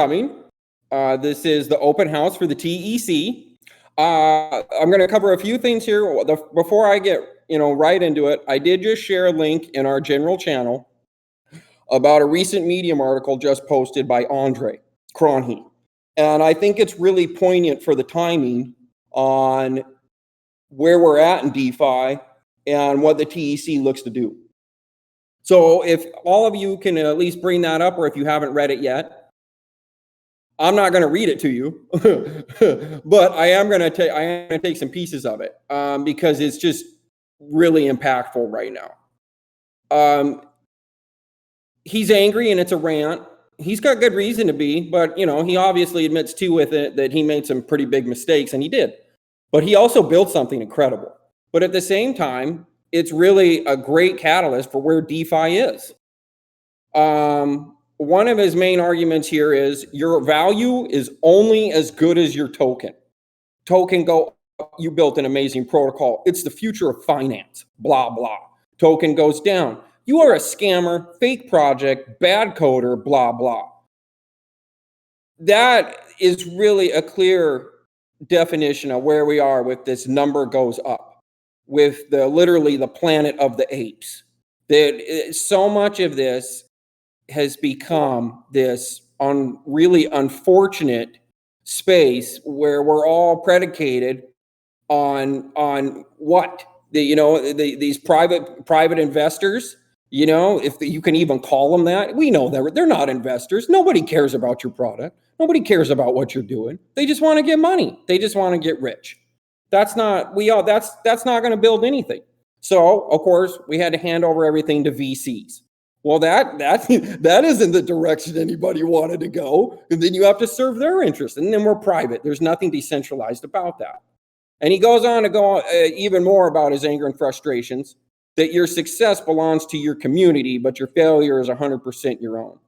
coming. This is the open house for the TEC. I'm going to cover a few things here. Before I get right into it, I did just share a link in our general channel about a recent Medium article just posted by Andre Cronje. And I think it's really poignant for the timing on where we're at in DeFi and what the TEC looks to do. So if all of you can at least bring that up, or if you haven't read it yet, I'm not going to read it to you, but I am going to take some pieces of it because it's just really impactful right now. He's angry and it's a rant. He's got good reason to be, but he obviously admits too with it that he made some pretty big mistakes, and he did. But he also built something incredible. But at the same time, it's really a great catalyst for where DeFi is. One of his main arguments here is your value is only as good as your token. Token go, you built an amazing protocol. It's the future of finance, blah, blah. Token goes down. You are a scammer, fake project, bad coder, blah, blah. That is really a clear definition of where we are with this number goes up, with literally the planet of the apes. That so much of this has become this really unfortunate space where we're all predicated on what these private investors. If you can even call them that, we know that they're not investors. Nobody cares about your product. Nobody cares about what you're doing. They just want to get money. They just want to get rich. That's not going to build anything. So of course we had to hand over everything to VCs. Well, that isn't the direction anybody wanted to go. And then you have to serve their interest. And then we're private. There's nothing decentralized about that. And he goes on to go even more about his anger and frustrations, that your success belongs to your community, but your failure is 100% your own.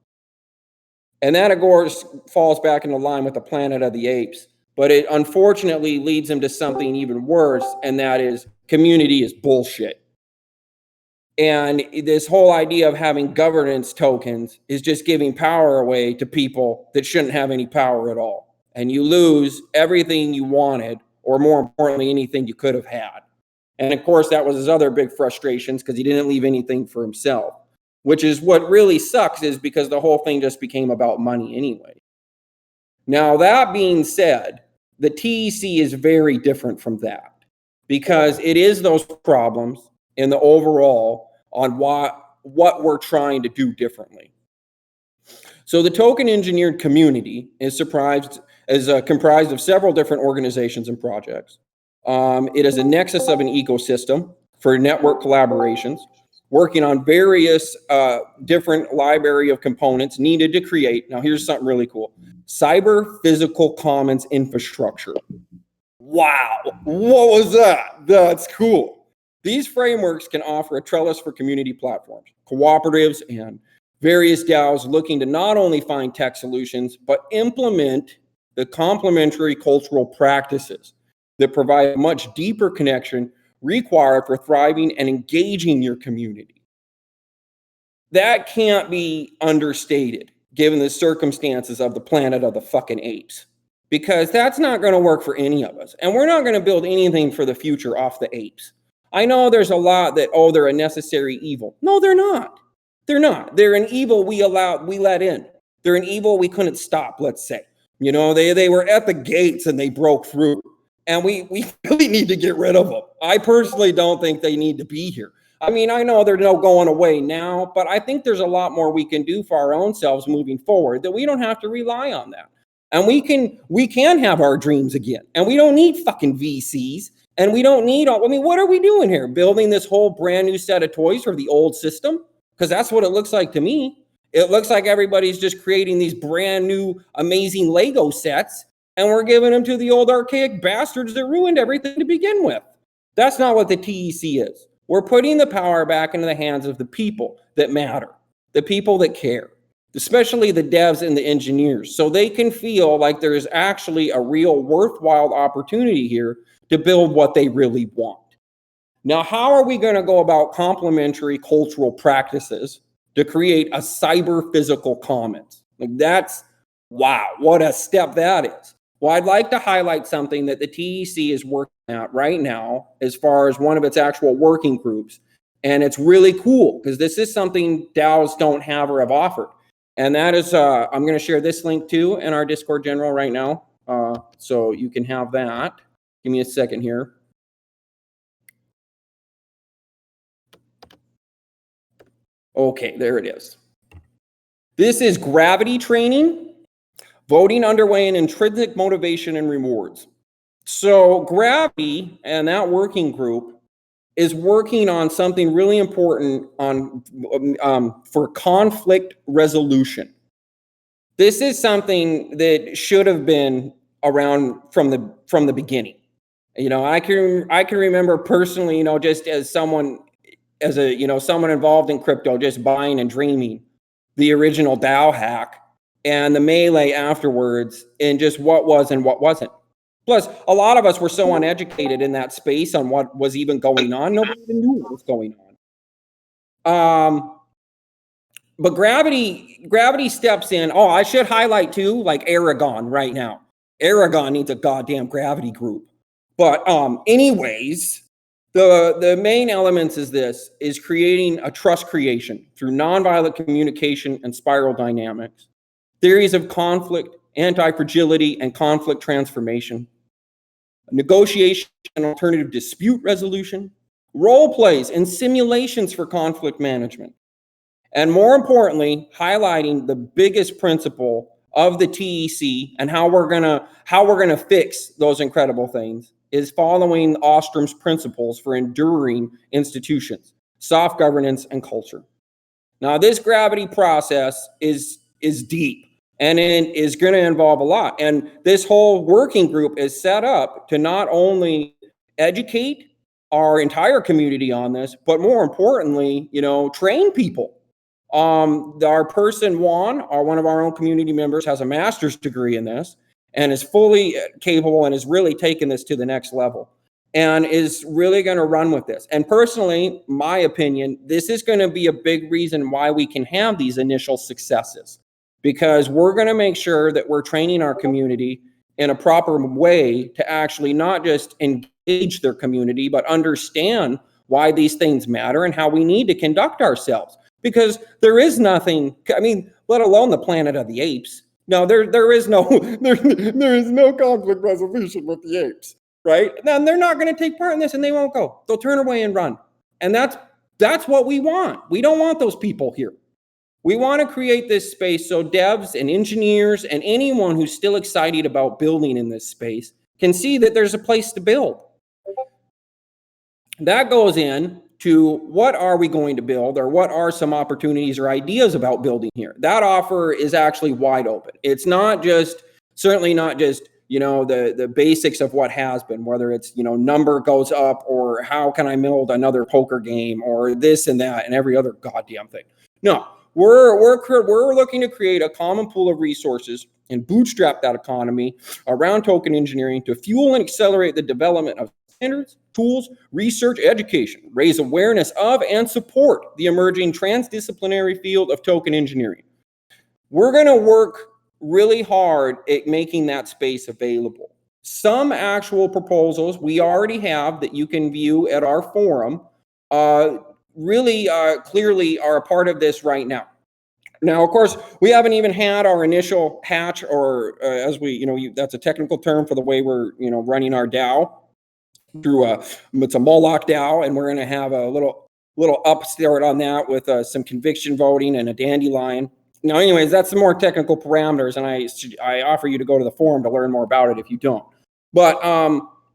And that, of course, falls back into line with the planet of the apes. But it unfortunately leads him to something even worse, and that is community is bullshit. And this whole idea of having governance tokens is just giving power away to people that shouldn't have any power at all. And you lose everything you wanted, or more importantly, anything you could have had. And of course, that was his other big frustrations, because he didn't leave anything for himself, which is what really sucks, is because the whole thing just became about money anyway. Now, that being said, the TEC is very different from that, because it is those problems in the overall on what we're trying to do differently. So the token engineered community is comprised of several different organizations and projects. It is a nexus of an ecosystem for network collaborations, working on various different library of components needed to create, now here's something really cool, cyber physical commons infrastructure. Wow, what was that? That's cool. These frameworks can offer a trellis for community platforms, cooperatives, and various DAOs looking to not only find tech solutions, but implement the complementary cultural practices that provide a much deeper connection required for thriving and engaging your community. That can't be understated, given the circumstances of the planet of the fucking apes, because that's not going to work for any of us. And we're not going to build anything for the future off the apes. I know there's a lot that, they're a necessary evil. No, they're not. They're not. They're an evil we let in. They're an evil we couldn't stop, let's say. They were at the gates and they broke through. And we really need to get rid of them. I personally don't think they need to be here. I mean, I know they're no going away now, but I think there's a lot more we can do for our own selves moving forward, that we don't have to rely on that. And we can have our dreams again. And we don't need fucking VCs. And we don't need what are we doing here? Building this whole brand new set of toys for the old system? Because that's what it looks like to me. It looks like everybody's just creating these brand new, amazing Lego sets, and we're giving them to the old archaic bastards that ruined everything to begin with. That's not what the TEC is. We're putting the power back into the hands of the people that matter, the people that care, especially the devs and the engineers, so they can feel like there is actually a real worthwhile opportunity here to build what they really want. Now, how are we going to go about complementary cultural practices to create a cyber physical commons? Like, that's Wow, what a step that is. Well, I'd like to highlight something that the TEC is working at right now as far as one of its actual working groups. And it's really cool because this is something DAOs don't have or have offered. And that is, I'm going to share this link too in our Discord general right now. So you can have that. Give me a second here. Okay, there it is. This is gravity training, voting underway, and intrinsic motivation and rewards. So gravity and that working group is working on something really important on for conflict resolution. This is something that should have been around from the beginning. You know, I can remember personally, you know, just as someone someone involved in crypto, just buying and dreaming the original DAO hack and the melee afterwards and just what was and what wasn't. Plus, a lot of us were so uneducated in that space on what was even going on. Nobody even knew what was going on. But gravity steps in. Oh, I should highlight too, like Aragon right now. Aragon needs a goddamn gravity group. But anyways, the main elements is creating a trust creation through nonviolent communication and spiral dynamics, theories of conflict, anti-fragility, and conflict transformation, negotiation and alternative dispute resolution, role plays and simulations for conflict management, and more importantly, highlighting the biggest principle of the TEC and how we're gonna fix those incredible things is following Ostrom's principles for enduring institutions, soft governance, and culture. Now, this gravity process is deep and it is going to involve a lot. And this whole working group is set up to not only educate our entire community on this, but more importantly, you know, train people. Our person Juan, one of our own community members, has a master's degree in this and is fully capable and is really taking this to the next level and is really going to run with this. And personally, my opinion, this is going to be a big reason why we can have these initial successes, because we're going to make sure that we're training our community in a proper way to actually not just engage their community, but understand why these things matter and how we need to conduct ourselves. Because there is nothing, I mean, let alone the planet of the apes. No, there is no conflict resolution with the apes, right? Then they're not going to take part in this and they won't go. They'll turn away and run. And that's what we want. We don't want those people here. We want to create this space so devs and engineers and anyone who's still excited about building in this space can see that there's a place to build. That goes in to what are we going to build, or what are some opportunities or ideas about building here. That offer is actually wide open. It's not just, certainly not just, you know, the basics of what has been, whether it's, you know, number goes up or how can I build another poker game or this and that and every other goddamn thing. No, we're looking to create a common pool of resources and bootstrap that economy around token engineering to fuel and accelerate the development of standards, tools, research, education, raise awareness of and support the emerging transdisciplinary field of token engineering. We're going to work really hard at making that space available. Some actual proposals we already have that you can view at our forum really clearly are a part of this right now. Now, of course, we haven't even had our initial hatch, or as we, you know, that's a technical term for the way we're, you know, running our DAO. Through it's a Moloch DAO, and we're going to have a little upstart on that with some conviction voting and a dandelion. Now, anyways, that's the more technical parameters, and I offer you to go to the forum to learn more about it if you don't. But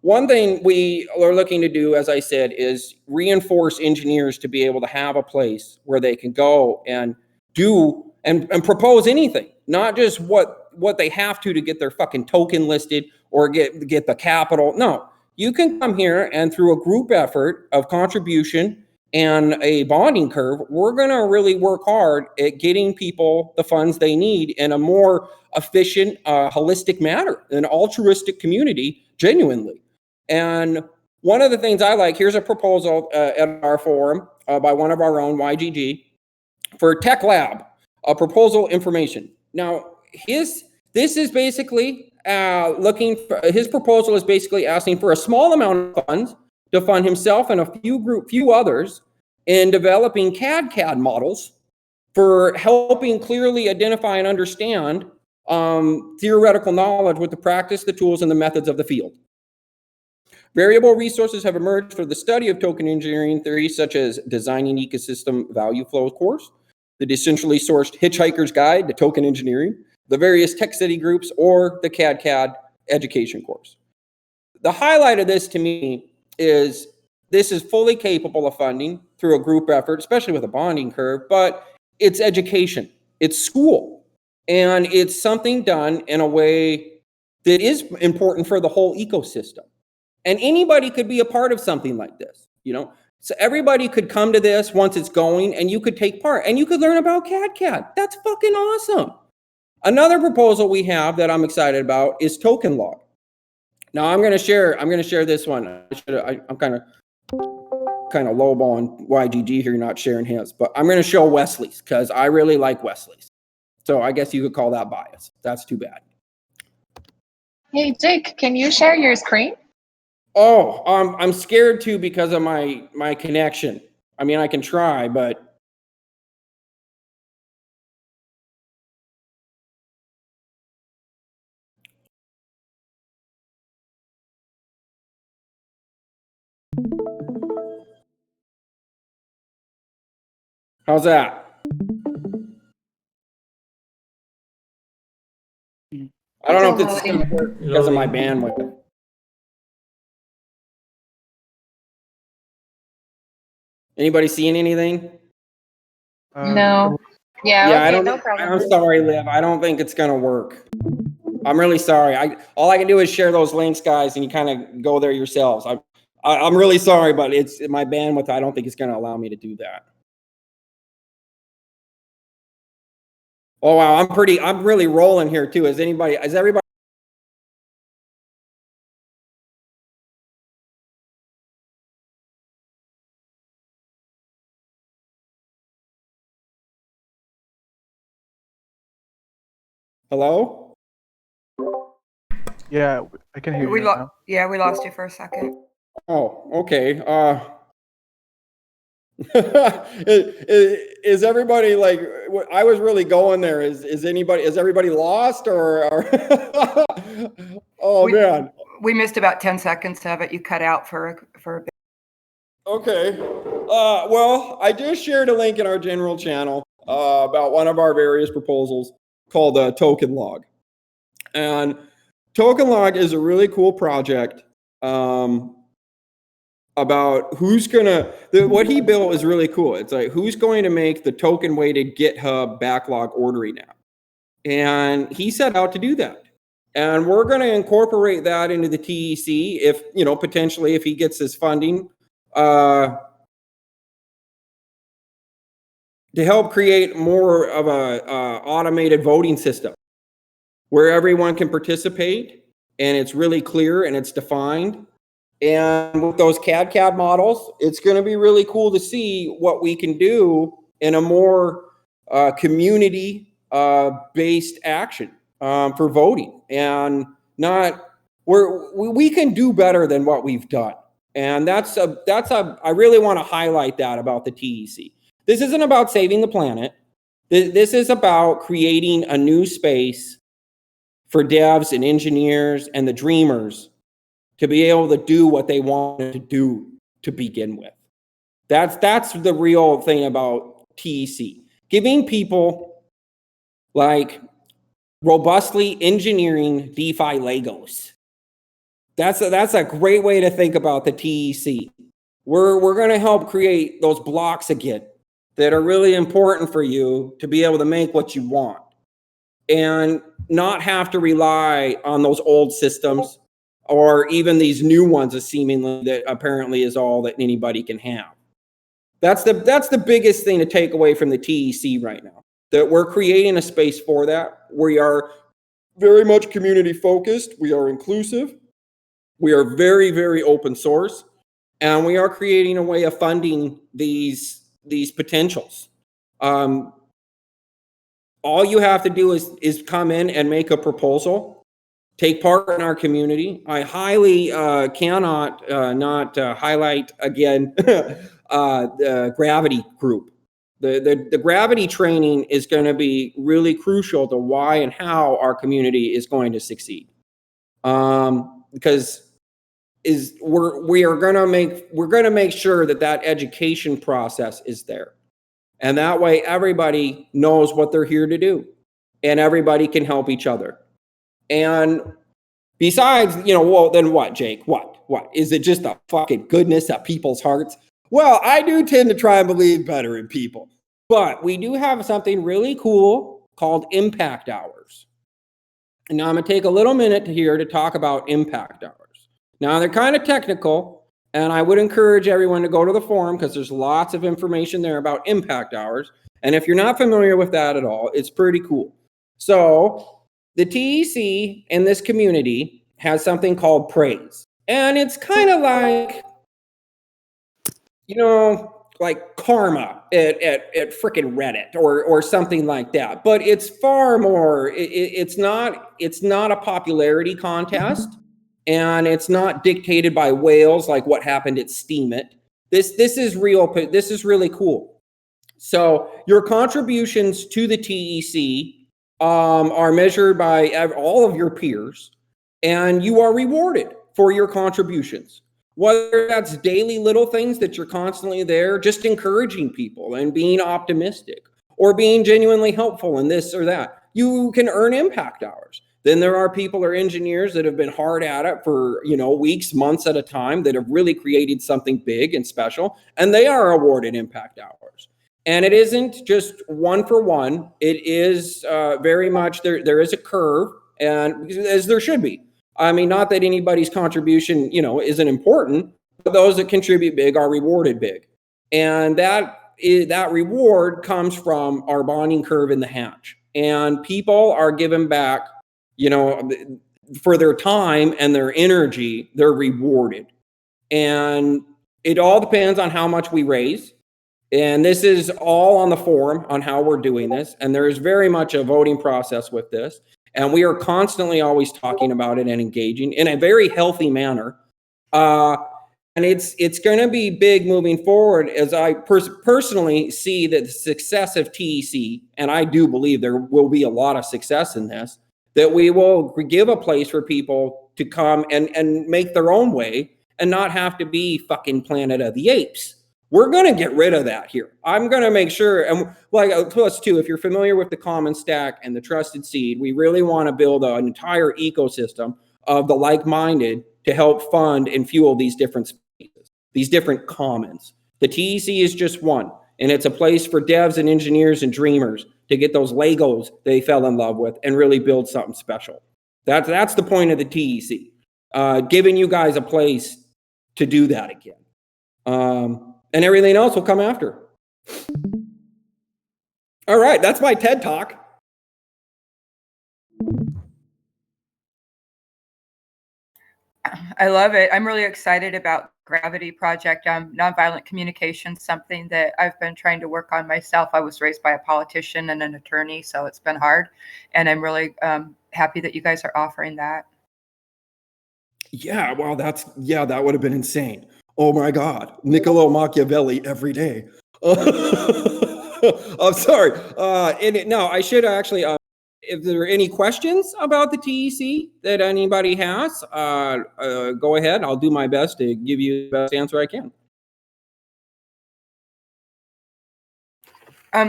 one thing we are looking to do, as I said, is reinforce engineers to be able to have a place where they can go and do and propose anything, not just what they have to get their fucking token listed or get the capital. No. You can come here and through a group effort of contribution and a bonding curve, we're going to really work hard at getting people the funds they need in a more efficient, holistic manner, an altruistic community, genuinely. And one of the things I like, here's a proposal at our forum by one of our own, YGG, for Tech Lab, a proposal information. Now, this this is basically looking for, his proposal is basically asking for a small amount of funds to fund himself and a few others in developing CAD models for helping clearly identify and understand theoretical knowledge with the practice, the tools, and the methods of the field. Variable resources have emerged for the study of token engineering theory, such as Designing Ecosystem Value Flow course, the decentrally sourced Hitchhiker's Guide to Token Engineering, the various tech study groups, or the CAD education course. The highlight of this to me is this is fully capable of funding through a group effort, especially with a bonding curve, but it's education, it's school, and it's something done in a way that is important for the whole ecosystem. And anybody could be a part of something like this, you know? So everybody could come to this once it's going, and you could take part, and you could learn about CAD. That's fucking awesome. Another proposal we have that I'm excited about is Token Log. Now I'm going to share this one. I'm kind of lowballing YGG here, not sharing his, but I'm going to show Wesley's because I really like Wesley's. So I guess you could call that bias. That's too bad. Hey, Jake, can you share your screen? Oh, I'm scared to because of my connection. I mean, I can try, but how's that? I don't know if this is going to work because of my bandwidth. Anybody seeing anything? No. Yeah, okay, I don't. No problem. I'm sorry, Liv. I don't think it's going to work. I'm really sorry. All I can do is share those links, guys, and you kind of go there yourselves. I'm really sorry, but it's my bandwidth. I don't think it's going to allow me to do that. Oh wow, I'm really rolling here too. Is everybody? Hello? Yeah, I can hear you now. Yeah, we lost you for a second. Oh, okay. Is everybody like? I was really going there. Is everybody lost or? Man. We missed about 10 seconds of it. You cut out for a bit. Okay. Well, I just shared a link in our general channel about one of our various proposals called Token Log. And Token Log is a really cool project about what he built is really cool. It's like, who's going to make the token weighted GitHub backlog ordering app? And he set out to do that. And we're going to incorporate that into the TEC if, potentially if he gets his funding to help create more of a automated voting system where everyone can participate and it's really clear and it's defined. And with those CAD models, it's going to be really cool to see what we can do in a more community-based action for voting. And we can do better than what we've done. And I really want to highlight that about the TEC. This isn't about saving the planet. This is about creating a new space for devs and engineers and the dreamers to be able to do what they wanted to do to begin with. That's the real thing about TEC. Giving people like robustly engineering DeFi Legos. That's a great way to think about the TEC. We're going to help create those blocks again that are really important for you to be able to make what you want and not have to rely on those old systems or even these new ones that apparently is all that anybody can have. That's the biggest thing to take away from the TEC right now, that we're creating a space for that. We are very much community focused. We are inclusive. We are very, very open source. And we are creating a way of funding these potentials. All you have to do is come in and make a proposal, take part in our community. I highly cannot not highlight again the Gravity group. The Gravity training is going to be really crucial to why and how our community is going to succeed. Because we're going to make sure that education process is there. And that way everybody knows what they're here to do and everybody can help each other. And besides, well, then what, Jake? What? Is it just the fucking goodness of people's hearts? Well, I do tend to try and believe better in people. But we do have something really cool called impact hours. And now I'm going to take a little minute here to talk about impact hours. Now, they're kind of technical, and I would encourage everyone to go to the forum because there's lots of information there about impact hours. And if you're not familiar with that at all, it's pretty cool. So the TEC in this community has something called praise. And it's kind of like, like karma at frickin' Reddit or something like that. But it's far more, it's not a popularity contest. And it's not dictated by whales like what happened at Steam It. This is real. This is really cool. So your contributions to the TEC are measured by all of your peers, and you are rewarded for your contributions. Whether that's daily little things that you're constantly there, just encouraging people and being optimistic, or being genuinely helpful in this or that, you can earn impact hours. Then there are people or engineers that have been hard at it for, weeks, months at a time that have really created something big and special, and they are awarded impact hours. And it isn't just one for one. It is very much, there is a curve, and as there should be. I mean, not that anybody's contribution, isn't important, but those that contribute big are rewarded big. And that reward comes from our bonding curve in the hatch. And people are given back, for their time and their energy, they're rewarded. And it all depends on how much we raise. And this is all on the forum on how we're doing this. And there is very much a voting process with this. And we are constantly always talking about it and engaging in a very healthy manner. And it's going to be big moving forward as I personally see that the success of TEC, and I do believe there will be a lot of success in this, that we will give a place for people to come and make their own way and not have to be fucking Planet of the Apes. We're going to get rid of that here. I'm going to make sure, and like plus too, if you're familiar with the Common Stack and the Trusted Seed, we really want to build an entire ecosystem of the like-minded to help fund and fuel these different spaces, these different commons. The TEC is just one, and it's a place for devs and engineers and dreamers to get those Legos they fell in love with and really build something special. That's the point of the TEC, giving you guys a place to do that again. And everything else will come after. All right, that's my TED Talk. I love it. I'm really excited about Gravity Project. Nonviolent communication, something that I've been trying to work on myself. I was raised by a politician and an attorney, so it's been hard. And I'm really happy that you guys are offering that. Yeah, well, that would have been insane. Oh my God, Niccolo Machiavelli every day. I'm sorry. I should actually. If there are any questions about the TEC that anybody has, go ahead. I'll do my best to give you the best answer I can.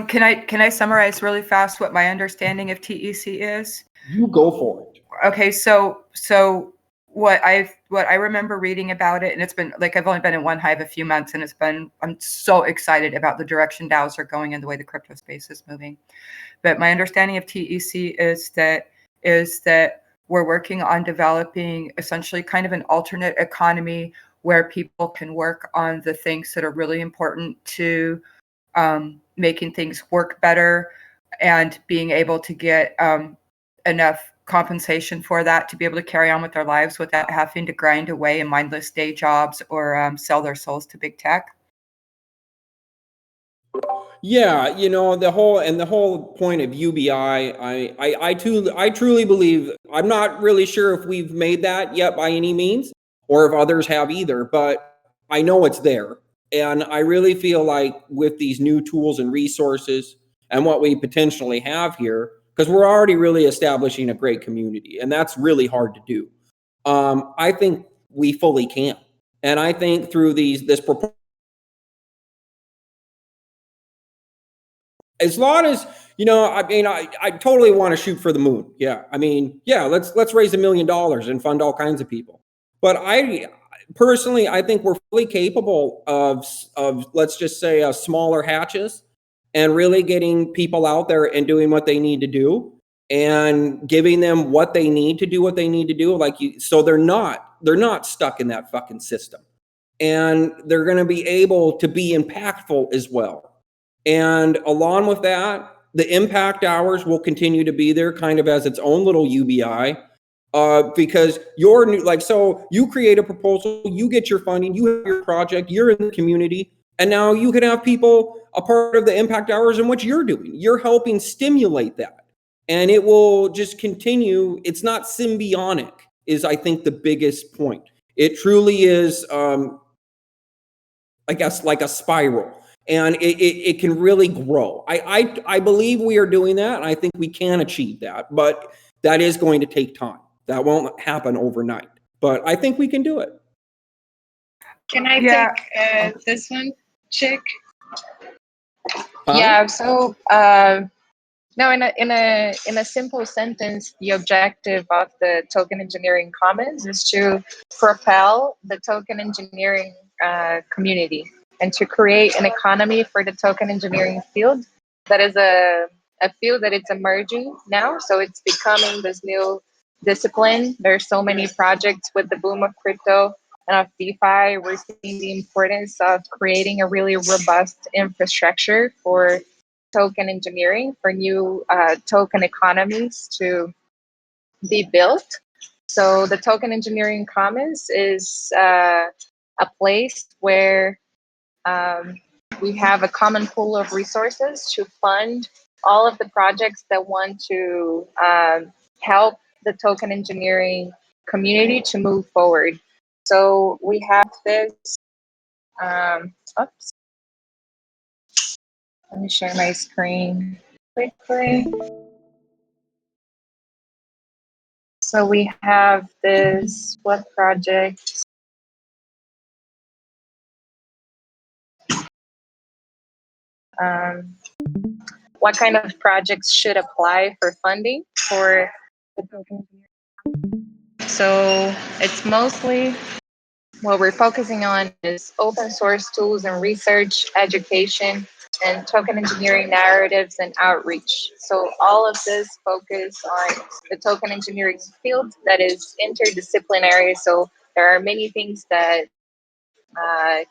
Can I summarize really fast what my understanding of TEC is? You go for it. Okay, so what I remember reading about it, and it's been like I've only been in one hive a few months, and I'm so excited about the direction DAOs are going and the way the crypto space is moving. But my understanding of TEC is that we're working on developing essentially kind of an alternate economy where people can work on the things that are really important to making things work better and being able to get enough compensation for that to be able to carry on with their lives without having to grind away in mindless day jobs or sell their souls to big tech. Yeah, the whole point of UBI, I truly believe, I'm not really sure if we've made that yet by any means, or if others have either, but I know it's there. And I really feel like with these new tools and resources and what we potentially have here, because we're already really establishing a great community, and that's really hard to do. I think we fully can. And I think through this proposal, as long as, I totally want to shoot for the moon. Yeah. I mean, yeah, let's raise $1 million and fund all kinds of people. But I personally, I think we're fully capable of let's just say smaller hatches, and really getting people out there and doing what they need to do, and giving them what they need to do, so they're not stuck in that fucking system. And they're going to be able to be impactful as well. And along with that, the impact hours will continue to be there kind of as its own little UBI, because you're new, so you create a proposal, you get your funding, you have your project, you're in the community, and now you can have people a part of the impact hours in what you're doing. You're helping stimulate that. And it will just continue. It's not symbiotic, is I think the biggest point. It truly is, I guess, like a spiral. And it can really grow. I believe we are doing that, and I think we can achieve that, but that is going to take time. That won't happen overnight, but I think we can do it. Can I take this one, Chick? Huh? Yeah. So, no, in a simple sentence, the objective of the Token Engineering Commons is to propel the token engineering community, and to create an economy for the token engineering field that is a field that it's emerging now. So it's becoming this new discipline. There's so many projects with the boom of crypto and of DeFi. We're seeing the importance of creating a really robust infrastructure for token engineering, for new token economies to be built. So the Token Engineering Commons is a place where we have a common pool of resources to fund all of the projects that want to help the token engineering community to move forward. So we have this, oops, let me share my screen quickly. So we have this, what project? What kind of projects should apply for funding for the token engineering? So it's mostly, what we're focusing on is open source tools and research, education, and token engineering narratives and outreach. So all of this focus on the token engineering field that is interdisciplinary. So there are many things that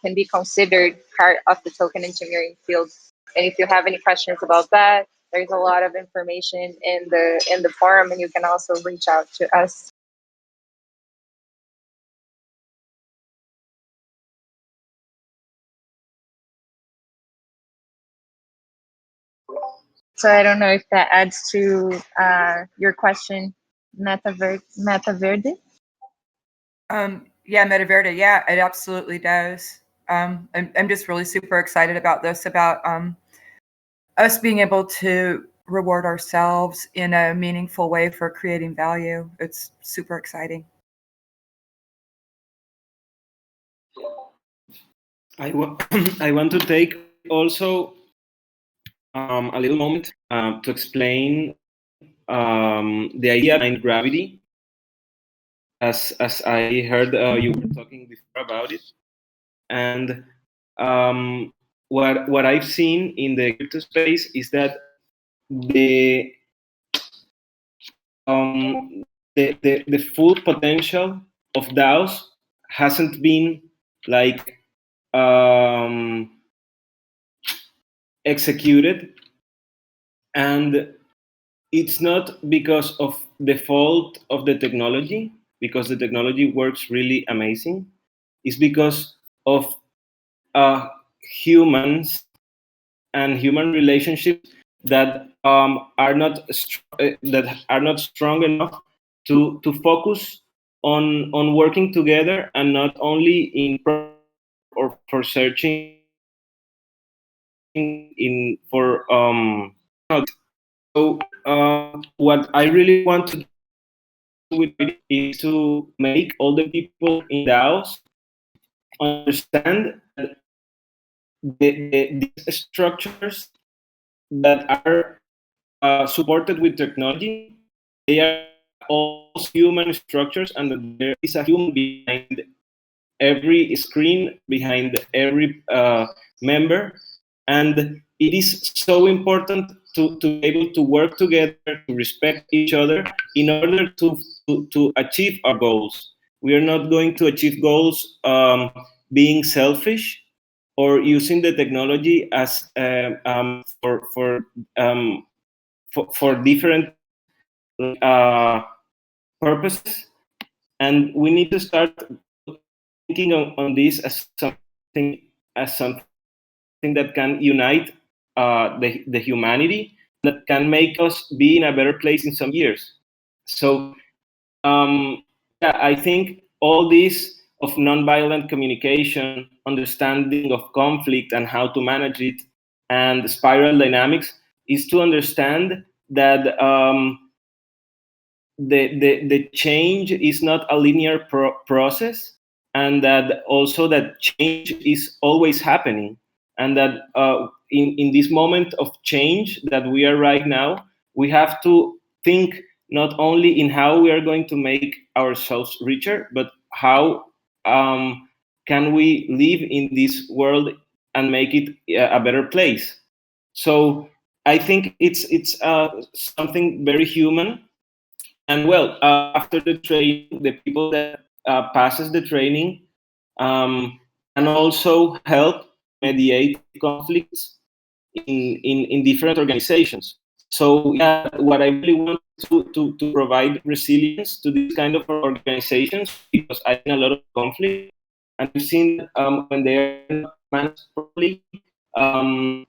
can be considered part of the token engineering field. And if you have any questions about that, there's a lot of information in the forum, and you can also reach out to us. So I don't know if that adds to your question, Metaverde. Yeah, Metaverde. Yeah, it absolutely does. I'm just really super excited about this, about us being able to reward ourselves in a meaningful way for creating value. It's super exciting. I want to take also a little moment to explain the idea behind gravity, as I heard you were talking before about it, and what I've seen in the crypto space is that the full potential of DAOs hasn't been like executed, and it's not because of the fault of the technology, because the technology works really amazing. It's because of humans and human relationships that are not strong enough to focus on working together, and not only in or for searching in for so what I really want to do with it is to make all the people in DAOs understand that these structures that are supported with technology, they are also human structures, and that there is a human behind every screen, behind every member, and it is so important to be able to work together, to respect each other, in order to achieve our goals. We are not going to achieve goals being selfish or using the technology as for different purposes, and we need to start thinking on this as something that can unite the humanity, that can make us be in a better place in some years. So yeah, I think all this of nonviolent communication, understanding of conflict and how to manage it, and spiral dynamics, is to understand that the change is not a linear process, and that also that change is always happening, and that in this moment of change that we are right now, we have to think not only in how we are going to make ourselves richer, but how can we live in this world and make it a better place. So I think it's something very human. And well, after the training, the people that passes the training can also help mediate conflicts in different organizations. So yeah, what I really want to provide resilience to these kind of organizations, because I've seen a lot of conflict, and I've seen when they are not managed properly,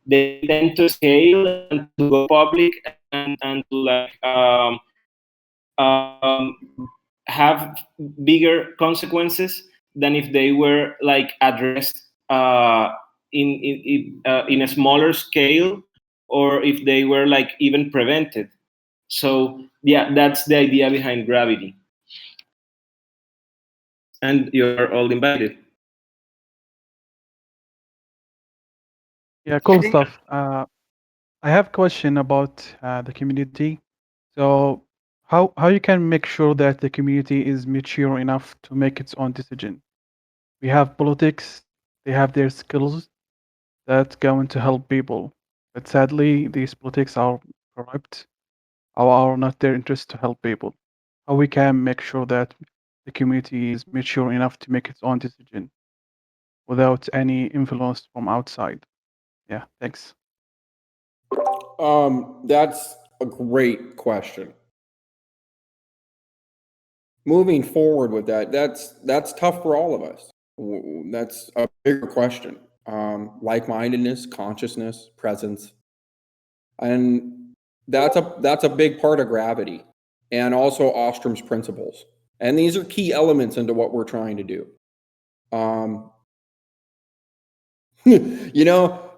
they tend to scale and to go public, and to like have bigger consequences than if they were like addressed in a smaller scale, or if they were like even prevented. So yeah, that's the idea behind Gravity. And you're all invited. Yeah, cool stuff. I have a question about the community. So how you can make sure that the community is mature enough to make its own decision? We have politics, they have their skills that's going to help people. But sadly, these politics are corrupt or are not their interest to help people. How we can make sure that the community is mature enough to make its own decision without any influence from outside? Yeah, thanks. That's a great question. Moving forward with that, that's tough for all of us. That's a bigger question. Like-mindedness, consciousness, presence, and that's a big part of Gravity, and also Ostrom's principles. And these are key elements into what we're trying to do. You know,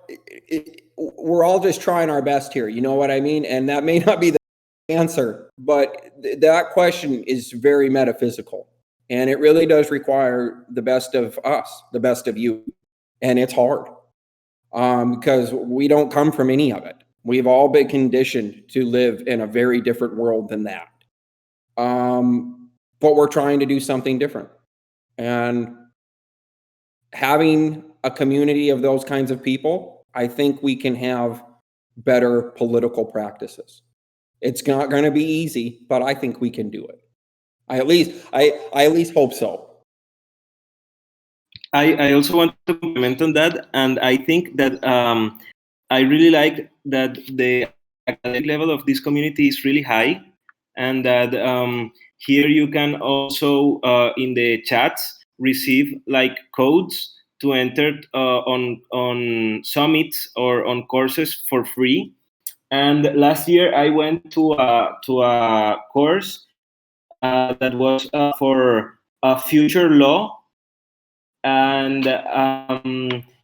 we're all just trying our best here. You know what I mean? And that may not be the answer, but that question is very metaphysical, and it really does require the best of us, the best of you, and it's hard because we don't come from any of it. We've all been conditioned to live in a very different world than that, but we're trying to do something different, and having a community of those kinds of people, I think we can have better political practices. It's not going to be easy, but I think we can do it. I at least hope so. I also want to comment on that, and I think that I really like that the academic level of this community is really high, and that here you can also in the chats receive like codes to enter on summits or on courses for free. And last year I went to a course that was for future law, and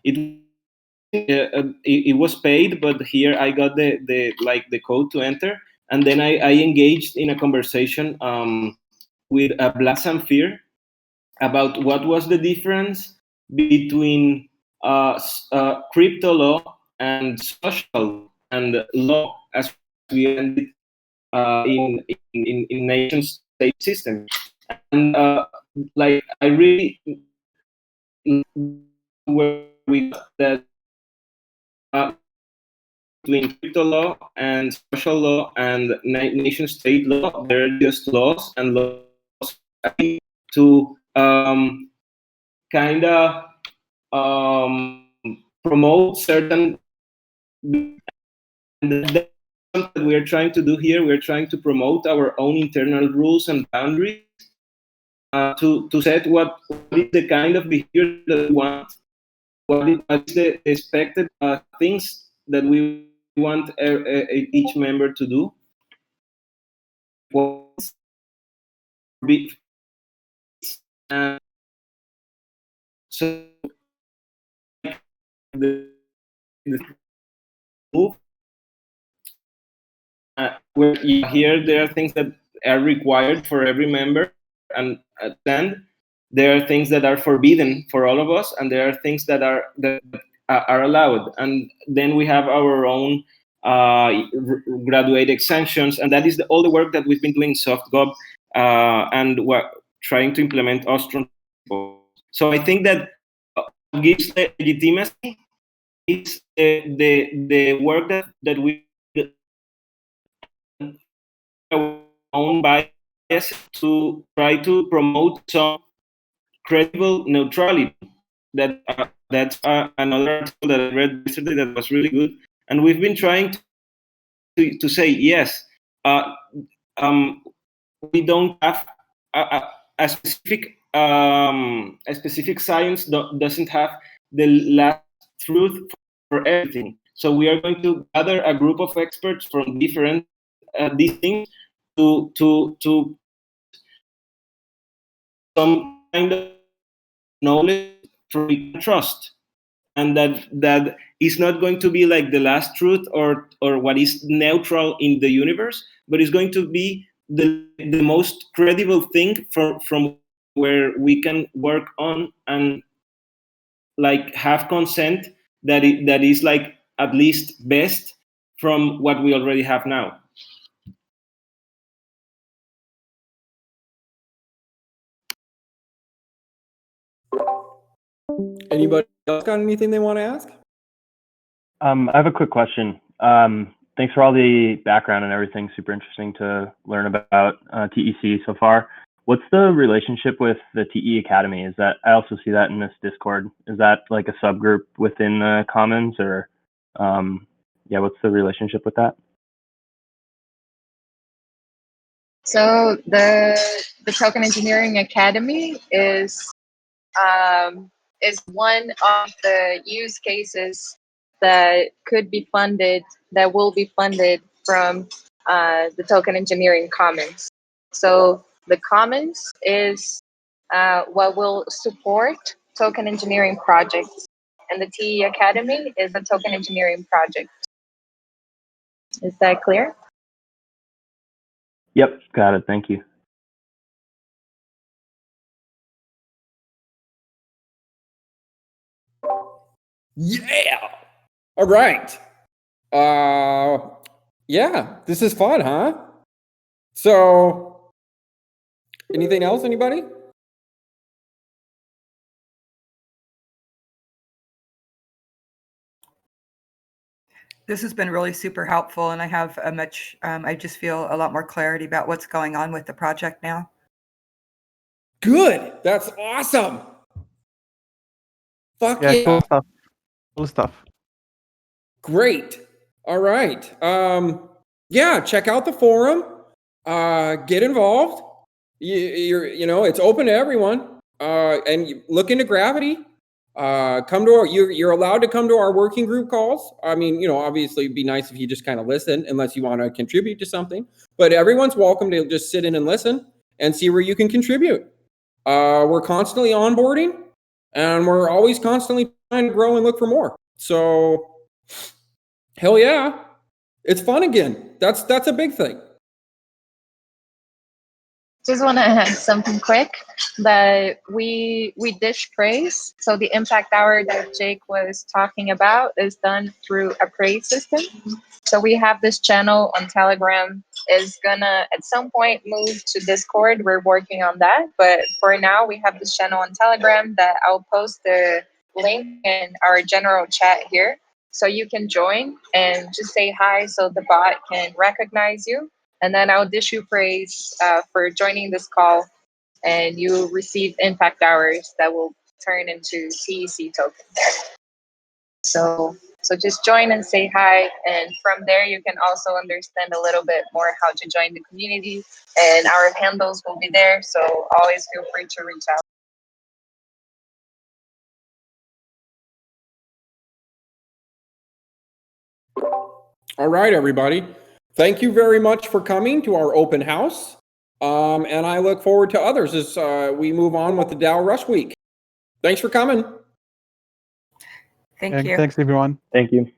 it was paid, but here I got the code to enter, and then I engaged in a conversation with Blas and Fear about what was the difference between crypto law and social and law as we ended in nation state system. And like I really where we got that between crypto law and social law and nation state law, they're just laws, and laws to kind of promote certain. And that's something that we're trying to do here. We're trying to promote our own internal rules and boundaries to set what is the kind of behavior that we want, what is the expected things that we want each member to do. And so the move where here there are things that are required for every member, and then there are things that are forbidden for all of us, and there are things that are allowed, and then we have our own graduate exemptions, and that is all the work that we've been doing in SoftGov, and we're trying to implement Ostrom. So I think that gives the legitimacy is the work that we own bias to try to promote some credible neutrality. That's another article that I read yesterday that was really good, and we've been trying to say yes. We don't have a specific science doesn't have the last truth for everything. So we are going to gather a group of experts from different these things to some kind of knowledge we can trust, and that is not going to be like the last truth or what is neutral in the universe, but it's going to be the most credible thing from where we can work on and like have consent that is like at least best from what we already have now. Anybody else got anything they want to ask? I have a quick question. Thanks for all the background and everything. Super interesting to learn about TEC so far. What's the relationship with the TE Academy? Is that, I also see that in this Discord. Is that like a subgroup within the Commons, or yeah, what's the relationship with that? So the Token Engineering Academy is one of the use cases that could be funded, that will be funded from the Token Engineering Commons. So the Commons is what will support token engineering projects, and the TE Academy is a token engineering project. Is that clear? Yep, got it. Thank you. Yeah. All right. Yeah, this is fun, huh? So, anything else, anybody? This has been really super helpful, and I have a much, I just feel a lot more clarity about what's going on with the project now. Good. That's awesome. Fuck Yeah, yeah. cool stuff. Cool stuff. Great. All right. Yeah, check out the forum. Get involved. You know, it's open to everyone. And look into Gravity. Come to you're allowed to come to our working group calls. I mean, obviously it'd be nice if you just kind of listen, unless you want to contribute to something, but everyone's welcome to just sit in and listen and see where you can contribute. We're constantly onboarding, and we're always constantly trying to grow and look for more. So hell yeah, it's fun again. That's a big thing. Just want to add something quick that we dish praise. So the impact hour that Jake was talking about is done through a praise system. So we have this channel on Telegram, is gonna at some point move to Discord. We're working on that, but for now we have this channel on Telegram that I'll post the link in our general chat here. So you can join and just say hi so the bot can recognize you. And then I'll dish you praise for joining this call, and you receive impact hours that will turn into TEC tokens. So just join and say hi, and from there you can also understand a little bit more how to join the community, and our handles will be there, so always feel free to reach out. All right, everybody. Thank you very much for coming to our open house. And I look forward to others as we move on with the DAO Rush Week. Thanks for coming. Thank you. Thanks, everyone. Thank you.